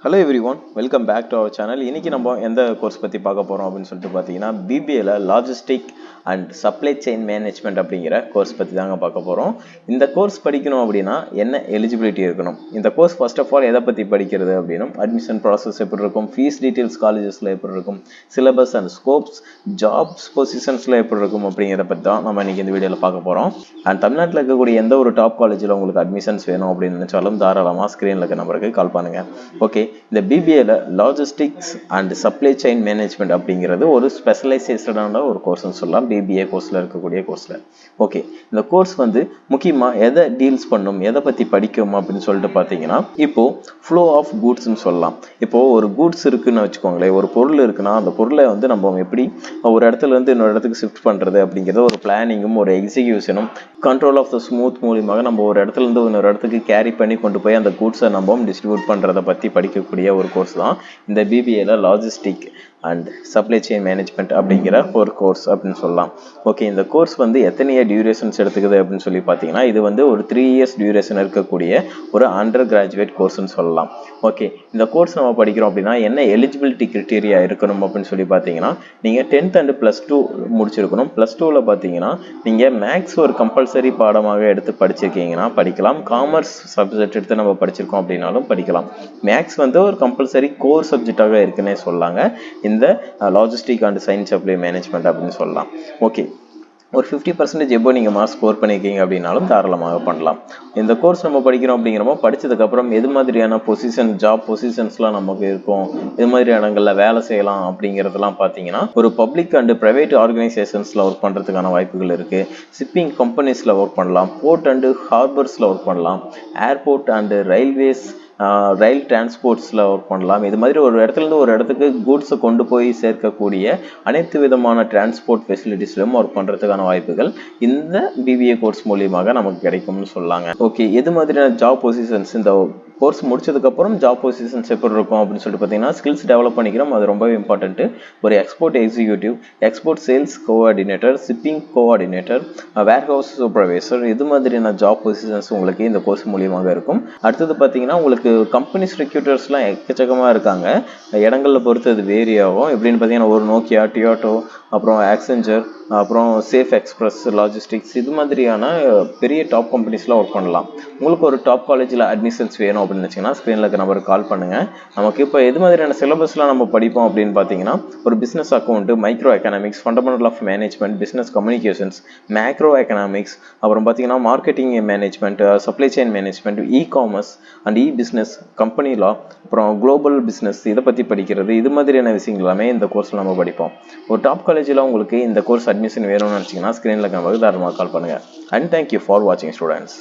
Hello everyone, welcome back to our channel. இன்னைக்கு நம்ம எந்த கோர்ஸ் பத்தி பார்க்க போறோம் அப்படின்னு சொல்லிட்டு பார்த்தீங்கன்னா BBAல logistic and supply chain management அப்படிங்கிற கோர்ஸ் பத்தி தாங்க பார்க்க போறோம். இந்த கோர்ஸ் படிக்கணும் அப்படின்னா என்ன எலிஜிபிலிட்டி இருக்கணும், இந்த கோர்ஸ் ஃபர்ஸ்ட் ஆஃப் ஆல் எதை பத்தி படிக்கிறது அப்படின்னா அட்மிஷன் ப்ராசஸ் எப்படி இருக்கும், ஃபீஸ் டீடைல்ஸ் காலேஜஸ்ல எப்படி இருக்கும், சிலபஸ் அண்ட் ஸ்கோப்ஸ், ஜாப்ஸ் பொசிஷன்ஸ்ல எப்படி இருக்கும் அப்படிங்கிறத பத்தி தான் நம்ம இன்னைக்கு இந்த வீடியோல பார்க்க போறோம். அண்ட் தமிழ்நாட்டில் இருக்கக்கூடிய எந்த ஒரு டாப் காலேஜில் உங்களுக்கு அட்மிஷன்ஸ் வேணும் அப்படின்னு நினைச்சாலும் தாராளமாக ஸ்க்ரீனில் இருக்க நம்பருக்கு கால் பண்ணுங்க. ஓகே, இந்த பிபிஏல logistics and supply chain management அப்படிங்கிறது ஒரு ஸ்பெஷலைசேஷனான ஒரு கோர்ஸ்னு சொல்லலாம். பிபிஏ கோர்ஸில் இருக்கக்கூடிய கோர்ஸில் ஓகே, இந்த கோர்ஸ் வந்து முக்கியமாக எதை டீல்ஸ் பண்ணும், எதை பற்றி படிக்கும் அப்படின்னு சொல்லிட்டு பார்த்தீங்கன்னா, இப்போ ஃப்ளோ ஆஃப் கூட்ஸ்ன்னு சொல்லலாம். இப்போ ஒரு கூட்ஸ் இருக்குன்னு வச்சுக்கோங்களேன், ஒரு பொருள் இருக்குன்னா அந்த பொருளை வந்து நம்ம எப்படி ஒரு இடத்துல இருந்து இன்னொரு இடத்துக்கு ஷிஃப்ட் பண்ணுறது அப்படிங்கிறது ஒரு பிளானிங்கும் ஒரு எக்ஸிக்யூஷனும் கண்ட்ரோல் ஆஃப் த ஸ்மூத் மூலியமாக நம்ம ஒரு இடத்துல இருந்து இன்னொரு இடத்துக்கு கேரி பண்ணி கொண்டு போய் அந்த கூட்ஸை நம்ம டிஸ்ட்ரிபியூட் பண்ணுறதை பற்றி படிக்கக்கூடிய ஒரு கோர்ஸ் தான் இந்த பிபிஏல logistic and supply chain management அப்படிங்கிற ஒரு கோர்ஸ் அப்படின்னு சொல்லலாம். ஓகே, இந்த கோர்ஸ் வந்து எத்தனை இயர் டியூரேஷன்ஸ் எடுத்துக்குது அப்படின்னு சொல்லி பார்த்தீங்கன்னா, இது வந்து ஒரு 3 years டியூரேஷன் இருக்கக்கூடிய ஒரு அண்டர் கிராஜுவேட் கோர்ஸ்ன்னு சொல்லலாம். ஓகே, இந்த கோர்ஸ் நம்ம படிக்கிறோம் அப்படின்னா என்ன எலிஜிபிலிட்டி கிரிட்டீரியா இருக்கணும் அப்படின்னு சொல்லி பார்த்தீங்கன்னா, நீங்கள் 10th அண்ட் +2 முடிச்சிருக்கணும். +2ல பார்த்தீங்கன்னா நீங்கள் மேக்ஸ் ஒரு கம்பல்சரி பாடமாக எடுத்து படிச்சிருக்கீங்கன்னா படிக்கலாம். காமர்ஸ் சப்ஜெக்ட் எடுத்து நம்ம படிச்சிருக்கோம் அப்படின்னாலும் படிக்கலாம். மேக்ஸ் வந்து ஒரு கம்பல்சரி கோர் சப்ஜெக்டாக இருக்குன்னே சொல்லாங்க இந்த logistic and science supply management அப்படின்னு சொல்லலாம். ஓகே, ஒரு 50% எப்போ நீங்கள் மார்க்ஸ் ஸ்கோர் பண்ணியிருக்கீங்க அப்படின்னாலும் தாராளமாக பண்ணலாம். இந்த கோர்ஸ் நம்ம படிக்கிறோம் அப்படிங்கிறப்போ படித்ததுக்கப்புறம் எது மாதிரியான பொசிஷன், ஜாப் பொசிஷன்ஸ்லாம் நமக்கு இருக்கும், எது மாதிரி இடங்களில் வேலை செய்யலாம் அப்படிங்கிறதுலாம் பார்த்தீங்கன்னா, ஒரு பப்ளிக் அண்ட் ப்ரைவேட் ஆர்கனைசேஷன்ஸில் ஒர்க் பண்ணுறதுக்கான வாய்ப்புகள் இருக்குது. ஷிப்பிங் கம்பெனிஸில் ஒர்க் பண்ணலாம், போர்ட் அண்டு ஹார்பர்ஸில் ஒர்க் பண்ணலாம், ஏர்போர்ட் அண்டு ரயில்வேஸ் ரயில் டிரான்ஸ்போர்ட்ஸில் ஒர்க் பண்ணலாம். இது மாதிரி ஒரு இடத்துலேருந்து ஒரு இடத்துக்கு கூட்ஸை கொண்டு போய் சேர்க்கக்கூடிய அனைத்து விதமான டிரான்ஸ்போர்ட் ஃபெசிலிட்டிஸ்லையும் ஒர்க் பண்ணுறதுக்கான வாய்ப்புகள் இந்த பிபிஏ கோர்ஸ் மூலியமாக நமக்கு கிடைக்கும்னு சொல்லாங்க. ஓகே, எது மாதிரியான ஜாப் பொசிஷன்ஸ் இந்த கோர்ஸ் முடிச்சதுக்கப்புறம் ஜாப் பொசிஷன்ஸ் எப்படி இருக்கும் அப்படின்னு சொல்லிட்டு பார்த்தீங்கன்னா, ஸ்கில்ஸ் டெவலப் பண்ணிக்கிறோம், அது ரொம்பவே இம்பார்ட்டன்ட்டு. ஒரு export executive, export sales coordinator, shipping coordinator, warehouse supervisor, இது மாதிரியான ஜாப் பொசிஷன்ஸ் உங்களுக்கு இந்த கோர்ஸ் மூலியமாக இருக்கும். அடுத்தது பார்த்தீங்கன்னா, உங்களுக்கு கம்பெனிஸ் ரெக்ரூட்டர்ஸ்லாம் எக்கச்சக்கமாக இருக்காங்க. இடங்களில் பொறுத்து அது வேரி ஆகும். எப்படின்னு பார்த்தீங்கன்னா, ஒரு நோக்கியா, டியோட்டோ, அப்புறம் ஆக்செஞ்சர், அப்புறம் சேஃப் எக்ஸ்பிரஸ் லாஜிஸ்டிக்ஸ், இது மாதிரியான பெரிய டாப் கம்பெனிஸ்லாம் ஒர்க் பண்ணலாம். உங்களுக்கு ஒரு டாப் காலேஜில் அட்மிஷன்ஸ் வேணும் அப்படின்னு நினச்சிங்கன்னா ஸ்க்ரீனில் இருக்க நம்பருக்கு கால் பண்ணுங்கள். நமக்கு இப்போ எது மாதிரியான சிலபஸ்லாம் நம்ம படிப்போம் அப்படின்னு பார்த்தீங்கன்னா, ஒரு business account, micro economics, fundamental of management, business communications, macro economics, அப்புறம் பார்த்தீங்கன்னா marketing management, supply chain management, e-commerce and business, company law, அப்புறம் குளோபல் பிஸ்னஸ், இதை பற்றி படிக்கிறது, இது மாதிரியான விஷயங்கள் எல்லாமே இந்த கோர்ஸில் நம்ம படிப்போம். ஒரு டாப் காலேஜில் உங்களுக்கு இந்த கோர்ஸ் அட்மிஷன் வேணும்னு நினச்சிங்கன்னா ஸ்க்ரீனில் இருக்க நம்பருக்கு தாராளமாக கால் பண்ணுங்கள். அண்ட் தேங்க்யூ ஃபார் வாட்சிங் ஸ்டூடெண்ட்ஸ்.